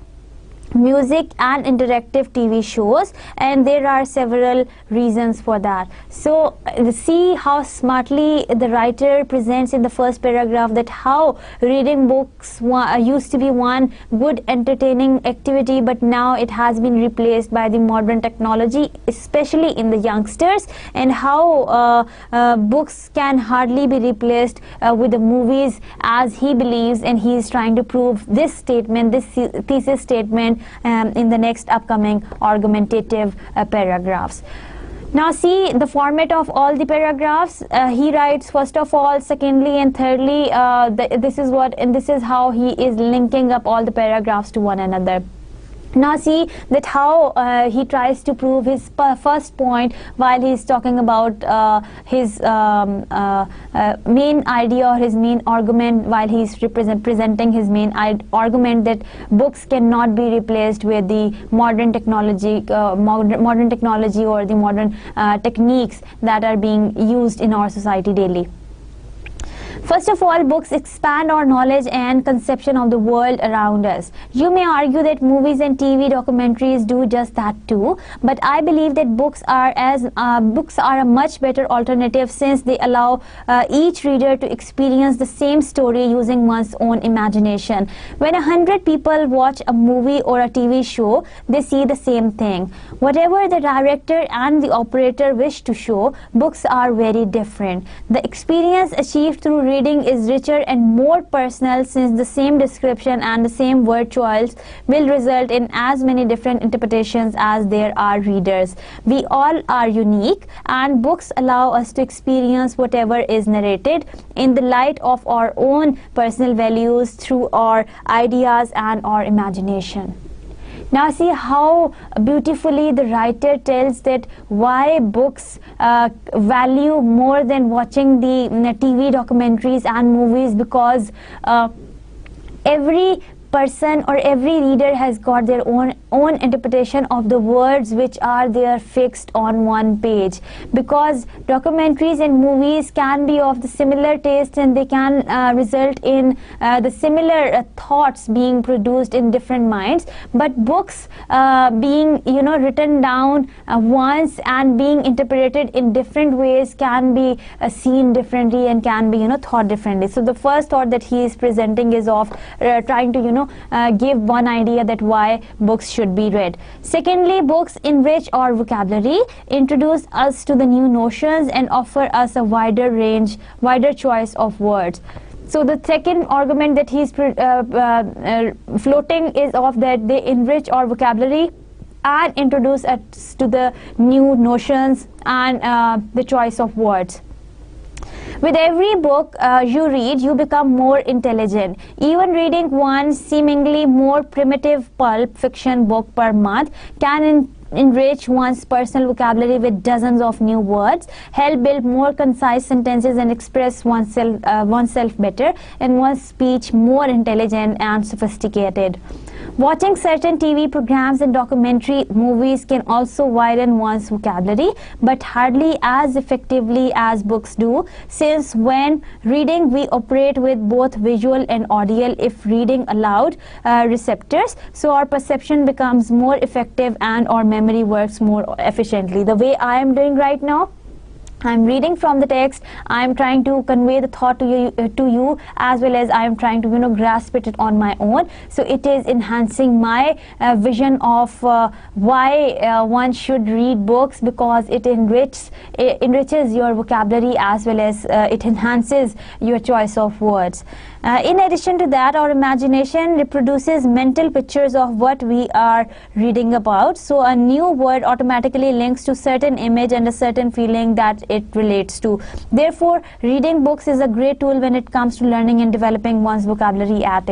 music and interactive TV shows, and there are several reasons for that. So see how smartly the writer presents in the first paragraph that how reading books used to be one good entertaining activity, but now it has been replaced by the modern technology, especially in the youngsters, and how books can hardly be replaced with the movies, as he believes, and he is trying to prove this statement, this thesis statement, in the next upcoming argumentative paragraphs. Now see the format of all the paragraphs. He writes first of all, secondly, and thirdly. This is how he is linking up all the paragraphs to one another. Now see that how he tries to prove his first point while he is talking about his main idea or his main argument, while he is presenting his main argument that books cannot be replaced with the modern technology, or the modern techniques that are being used in our society daily. First of all, books expand our knowledge and conception of the world around us. You may argue that movies and TV documentaries do just that too, but I believe that books are a much better alternative, since they allow each reader to experience the same story using one's own imagination. When 100 people watch a movie or a TV show, they see the same thing. Whatever the director and the operator wish to show, books are very different. The experience achieved through reading is richer and more personal, since the same description and the same word choice will result in as many different interpretations as there are readers. We all are unique, and books allow us to experience whatever is narrated in the light of our own personal values, through our ideas and our imagination. Now see how beautifully the writer tells that why books value more than watching the TV documentaries and movies, because every person or every reader has got their own interpretation of the words which are there fixed on one page, because documentaries and movies can be of the similar taste, and they can result in the similar thoughts being produced in different minds, but books being written down once and being interpreted in different ways can be seen differently and can be thought differently. So the first thought that he is presenting is of trying to give one idea that why books should be read. Secondly, books enrich our vocabulary, introduce us to the new notions, and offer us a wider choice of words. So the second argument that he is floating is of that they enrich our vocabulary and introduce us to the new notions and the choice of words. With every book you read, you become more intelligent. Even reading one seemingly more primitive pulp fiction book per month can enrich one's personal vocabulary with dozens of new words, help build more concise sentences, and express oneself better, and one's speech more intelligent and sophisticated. Watching certain TV programs and documentary movies can also widen one's vocabulary, but hardly as effectively as books do, since when reading we operate with both visual and audio if reading aloud receptors, so our perception becomes more effective and our memory works more efficiently. The way I am doing right now, I'm reading from the text, I'm trying to convey the thought to you as well as I am trying to grasp it on my own. So it is enhancing my vision of why one should read books, because it enriches your vocabulary as well as it enhances your choice of words. In addition to that, our imagination reproduces mental pictures of what we are reading about. So a new word automatically links to certain image and a certain feeling that it relates to. Therefore, reading books is a great tool when it comes to learning and developing one's vocabulary at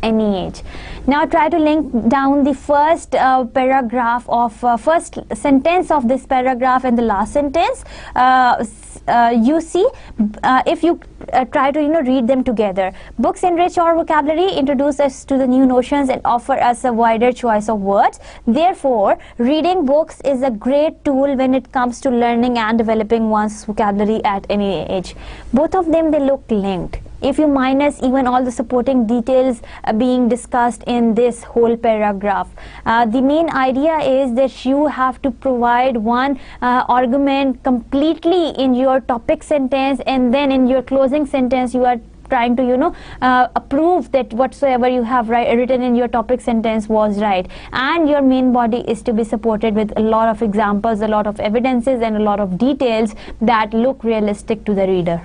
any age. Now try to link down the first paragraph of first sentence of this paragraph and the last sentence. You see, if you try to read them together. Books enrich our vocabulary, introduce us to the new notions, and offer us a wider choice of words. Therefore, reading books is a great tool when it comes to learning and developing one's vocabulary at any age. Both of them, they look linked. if you minus even all the supporting details being discussed in this whole paragraph. The main idea is that you have to provide one argument completely in your topic sentence, and then in your closing sentence you are trying to prove that whatsoever you have written in your topic sentence was right, and your main body is to be supported with a lot of examples, a lot of evidences, and a lot of details that look realistic to the reader.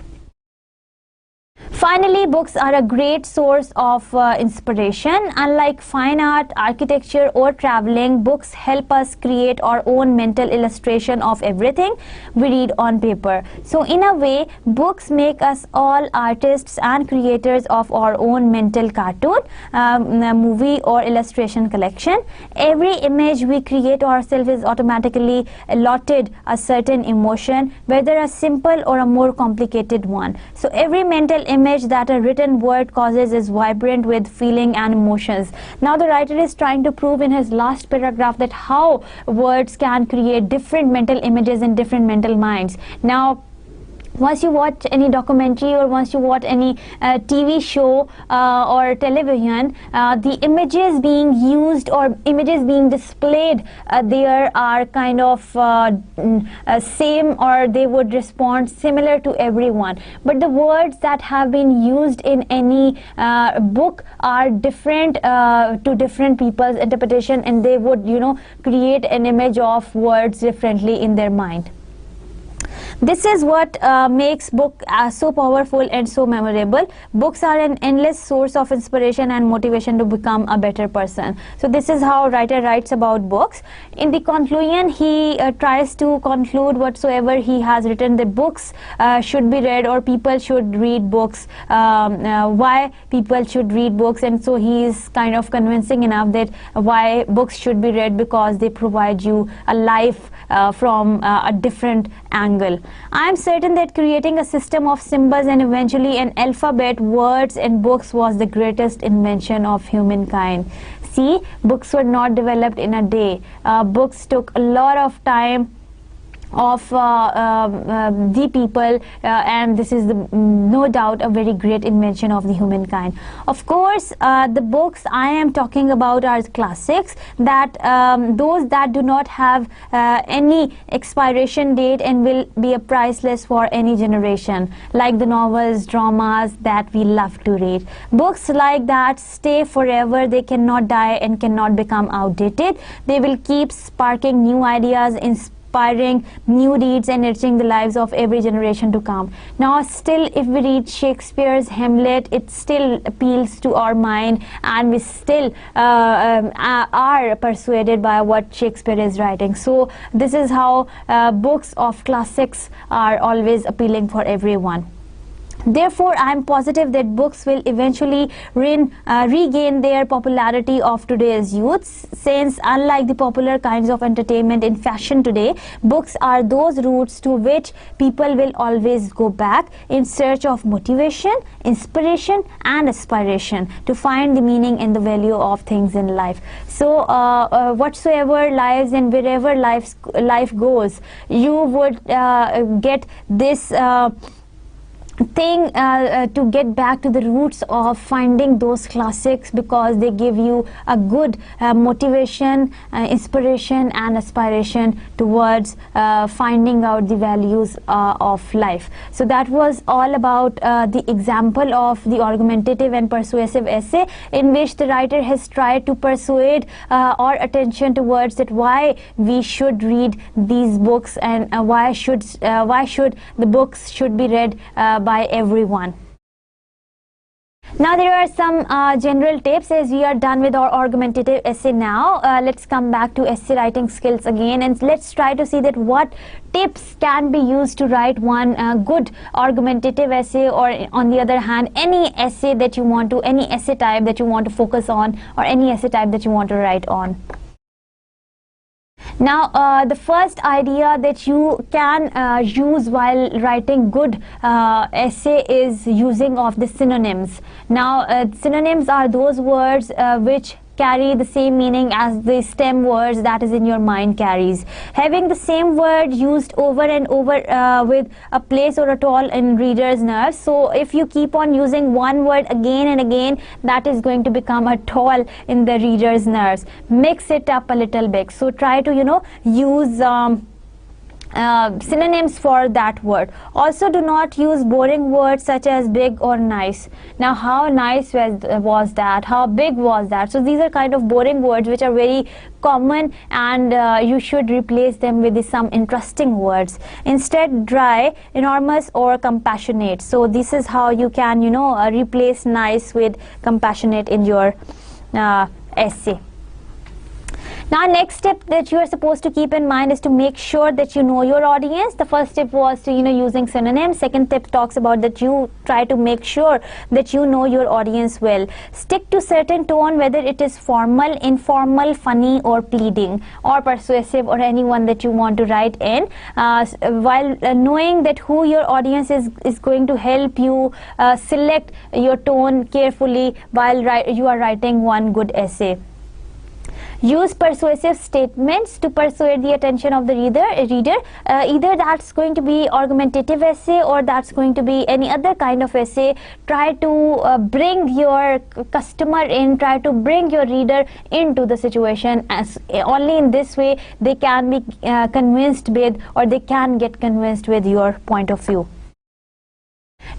Finally, books are a great source of inspiration. Unlike fine art, architecture, or traveling, books help us create our own mental illustration of everything we read on paper. So in a way, books make us all artists and creators of our own mental cartoon, movie, or illustration collection. Every image we create ourselves is automatically allotted a certain emotion, whether a simple or a more complicated one. So every mental image that a written word causes is vibrant with feeling and emotions. Now the writer is trying to prove in his last paragraph that how words can create different mental images in different mental minds. Now once you watch any documentary, or once you watch any TV show or television, the images being used or images being displayed there are kind of same, or they would respond similar to everyone. But the words that have been used in any book are different to different people's interpretation, and they would create an image of words differently in their mind. This is what makes book so powerful and so memorable. Books are an endless source of inspiration and motivation to become a better person. So this is how writer writes about books. In the conclusion, he tries to conclude whatsoever he has written, that books should be read, or people should read books, why people should read books. And so he is kind of convincing enough that why books should be read, because they provide you a life from a different angle. I am certain that creating a system of symbols and eventually an alphabet, words and books was the greatest invention of humankind. See, books were not developed in a day. Books took a lot of time of the people, and this is no doubt a very great invention of the humankind. Of course, the books I am talking about are classics, that those that do not have any expiration date and will be priceless for any generation, like the novels, dramas that we love to read. Books like that stay forever. They cannot die and cannot become outdated. They will keep sparking new ideas, inspiring new reads, and enriching the lives of every generation to come. Now still, if we read Shakespeare's Hamlet, it still appeals to our mind, and we still are persuaded by what Shakespeare is writing. So this is how books of classics are always appealing for everyone. Therefore, I am positive that books will eventually regain their popularity of today's youth, since unlike the popular kinds of entertainment in fashion today, books are those routes to which people will always go back in search of motivation, inspiration and aspiration to find the meaning and the value of things in life. So whatsoever lives and wherever life goes, you would get this thing to get back to the roots of finding those classics, because they give you a good motivation, inspiration and aspiration towards finding out the values of life. So that was all about the example of the argumentative and persuasive essay, in which the writer has tried to persuade our attention towards that why we should read these books, and why should the books should be read by everyone. Now there are some general tips, as we are done with our argumentative essay. Now let's come back to essay writing skills again, and let's try to see that what tips can be used to write one good argumentative essay, or on the other hand, any essay that you want to, any essay type that you want to focus on, or any essay type that you want to write on. Now the first idea that you can use while writing good essay is using of the synonyms. Now synonyms are those words which carry the same meaning as the stem words that is in your mind carries. Having the same word used over and over with a place or a toll in reader's nerves. So if you keep on using one word again and again, that is going to become a toll in the reader's nerves. Mix it up a little bit. So try to, use synonyms for that word. Also, do not use boring words such as big or nice. Now, how nice was that? How big was that? So these are kind of boring words which are very common, and you should replace them with some interesting words. Instead, dry, enormous, or compassionate. So this is how you can, replace nice with compassionate in your essay. Now, next step that you are supposed to keep in mind is to make sure that you know your audience. The first step was to, using synonyms. Second step talks about that you try to make sure that you know your audience well. Stick to certain tone, whether it is formal, informal, funny, or pleading, or persuasive, or anyone that you want to write in. While knowing that who your audience is going to help you select your tone carefully while you are writing one good essay. Use persuasive statements to persuade the attention of the reader. Either that's going to be argumentative essay or that's going to be any other kind of essay. Try to bring your customer in, try to bring your reader into the situation, as only in this way they can be convinced with, or they can get convinced with your point of view.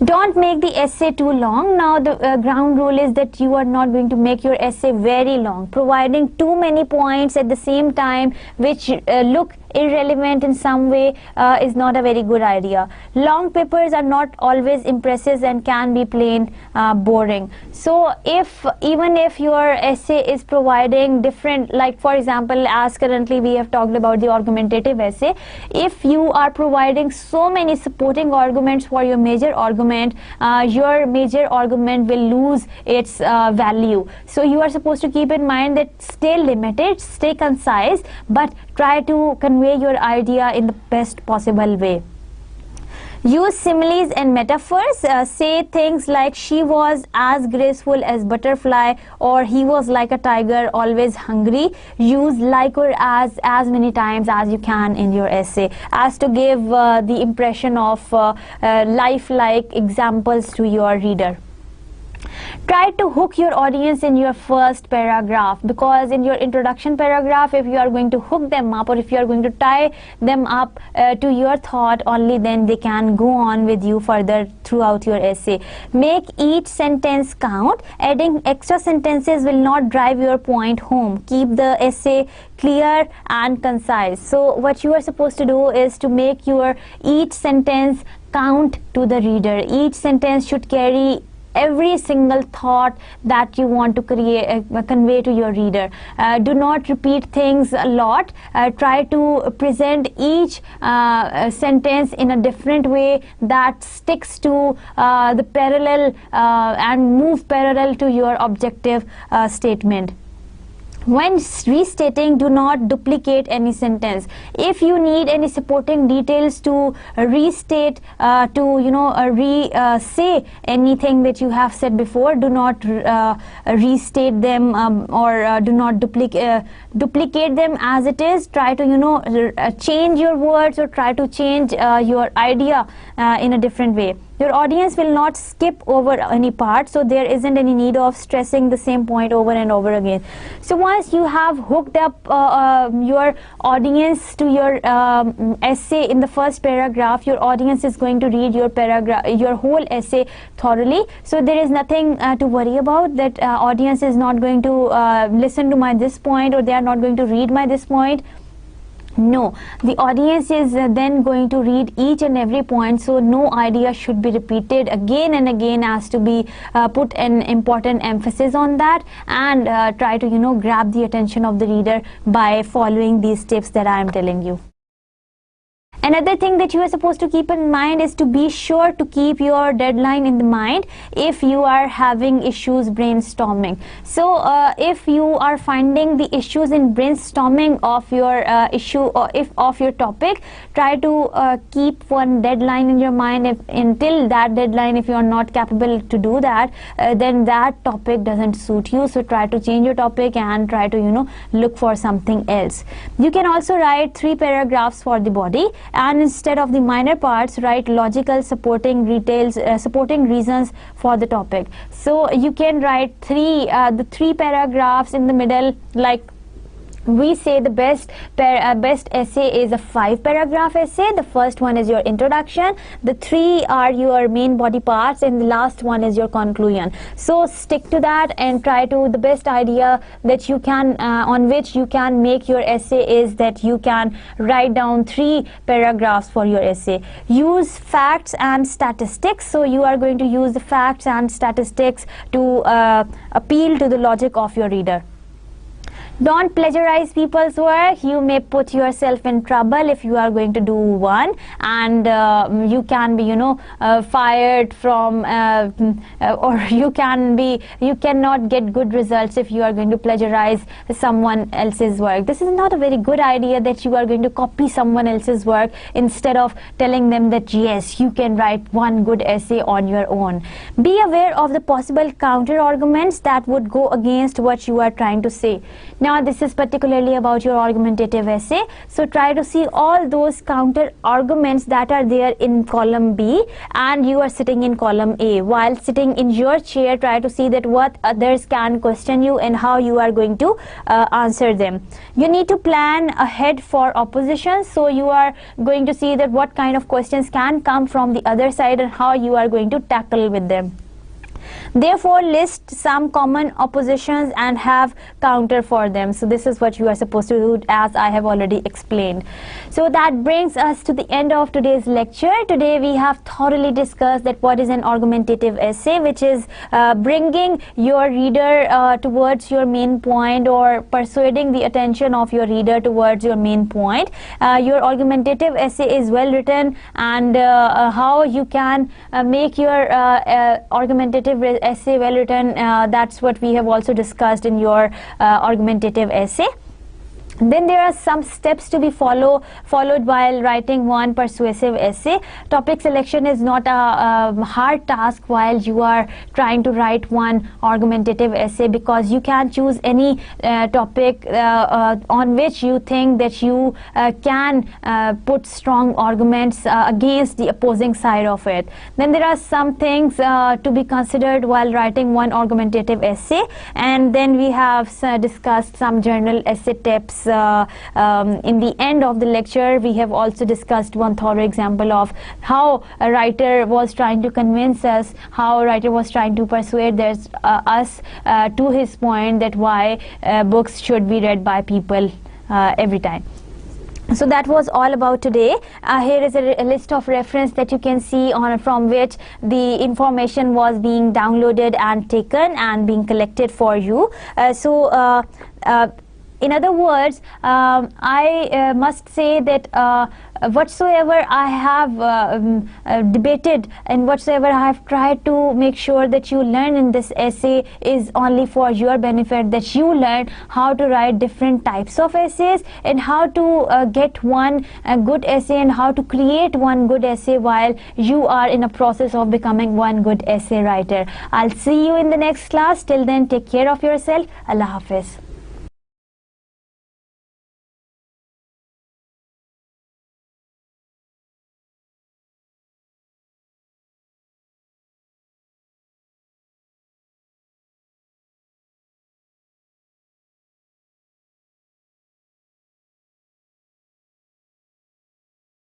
Don't make the essay too long. Now, the ground rule is that you are not going to make your essay very long. Providing too many points at the same time which look irrelevant in some way is not a very good idea. Long papers are not always impressive and can be plain boring. So even if your essay is providing different, like for example, as currently we have talked about the argumentative essay, if you are providing so many supporting arguments for your major argument will lose its value. So you are supposed to keep in mind that stay limited, stay concise, but try to convey your idea in the best possible way. Use similes and metaphors. Say things like she was as graceful as butterfly, or he was like a tiger, always hungry. Use like or as many times as you can in your essay, as to give the impression of lifelike examples to your reader. Try to hook your audience in your first paragraph, because in your introduction paragraph, if you are going to hook them up, or if you are going to tie them up to your thought, only then they can go on with you further throughout your essay. Make each sentence count. Adding extra sentences will not drive your point home. Keep the essay clear and concise. So what you are supposed to do is to make your each sentence count to the reader. Each sentence should carry every single thought that you want to convey to your reader. Do not repeat things a lot. Try to present each sentence in a different way that sticks to the parallel and move parallel to your objective statement. When restating, do not duplicate any sentence. If you need any supporting details to restate, say anything that you have said before, do not restate them or do not duplicate them as it is. Try to change your words, or try to change your idea in a different way. Your audience will not skip over any part, so there isn't any need of stressing the same point over and over again. So once you have hooked up your audience to your essay in the first paragraph, your audience is going to read your whole essay thoroughly. So there is nothing to worry about, that audience is not going to listen to this point, or they are not going to read this point. No, the audience is then going to read each and every point, so no idea should be repeated again and again, as to be put an important emphasis on that, and try to grab the attention of the reader by following these tips that I am telling you. Another thing that you are supposed to keep in mind is to be sure to keep your deadline in the mind if you are having issues brainstorming. So if you are finding the issues in brainstorming of your issue or if of your topic, try to keep one deadline in your mind. If until that deadline, if you are not capable to do that, then that topic doesn't suit you. So try to change your topic and try to look for something else. You can also write 3 paragraphs for the body, and instead of the minor parts, write logical supporting reasons for the topic. So you can write the 3 paragraphs in the middle. Like we say, the best essay is a 5-paragraph essay. The first one is your introduction, the 3 are your main body parts, and the last one is your conclusion. So stick to that and try to. The best idea that you can on which you can make your essay is that you can write down 3 paragraphs for your essay. Use facts and statistics. So you are going to use the facts and statistics to appeal to the logic of your reader. Don't plagiarize people's work. You may put yourself in trouble if you are going to do one, and you can be fired from or you cannot get good results if you are going to plagiarize someone else's work. This is not a very good idea, that you are going to copy someone else's work instead of telling them that yes, you can write one good essay on your own. Be aware of the possible counter arguments that would go against what you are trying to say. Now this is particularly about your argumentative essay, so try to see all those counter arguments that are there in column B and you are sitting in column A. While sitting in your chair, try to see that what others can question you and how you are going to answer them. You need to plan ahead for opposition, so you are going to see that what kind of questions can come from the other side and how you are going to tackle with them. Therefore, list some common oppositions and have counter for them. So this is what you are supposed to do, as I have already explained. So that brings us to the end of today's lecture. Today we have thoroughly discussed that what is an argumentative essay, which is bringing your reader towards your main point, or persuading the attention of your reader towards your main point. Your argumentative essay is well written, and how you can make your argumentative essay well written, that's what we have also discussed in your argumentative essay. Then there are some steps to be followed while writing one persuasive essay. Topic selection is not a hard task while you are trying to write one argumentative essay, because you can choose any topic on which you think that you can put strong arguments against the opposing side of it. Then there are some things to be considered while writing one argumentative essay, and then we have discussed some journal essay tips. In the end of the lecture, we have also discussed one thorough example of how a writer was trying to convince us, how a writer was trying to persuade us to his point that why books should be read by people every time. So that was all about today. Here is a list of reference that you can see from which the information was being downloaded and taken and being collected for you. In other words, I must say that whatsoever I have debated and whatsoever I have tried to make sure that you learn in this essay is only for your benefit, that you learn how to write different types of essays and how to get one good essay and how to create one good essay while you are in a process of becoming one good essay writer. I'll see you in the next class. Till then, take care of yourself. Allah Hafiz.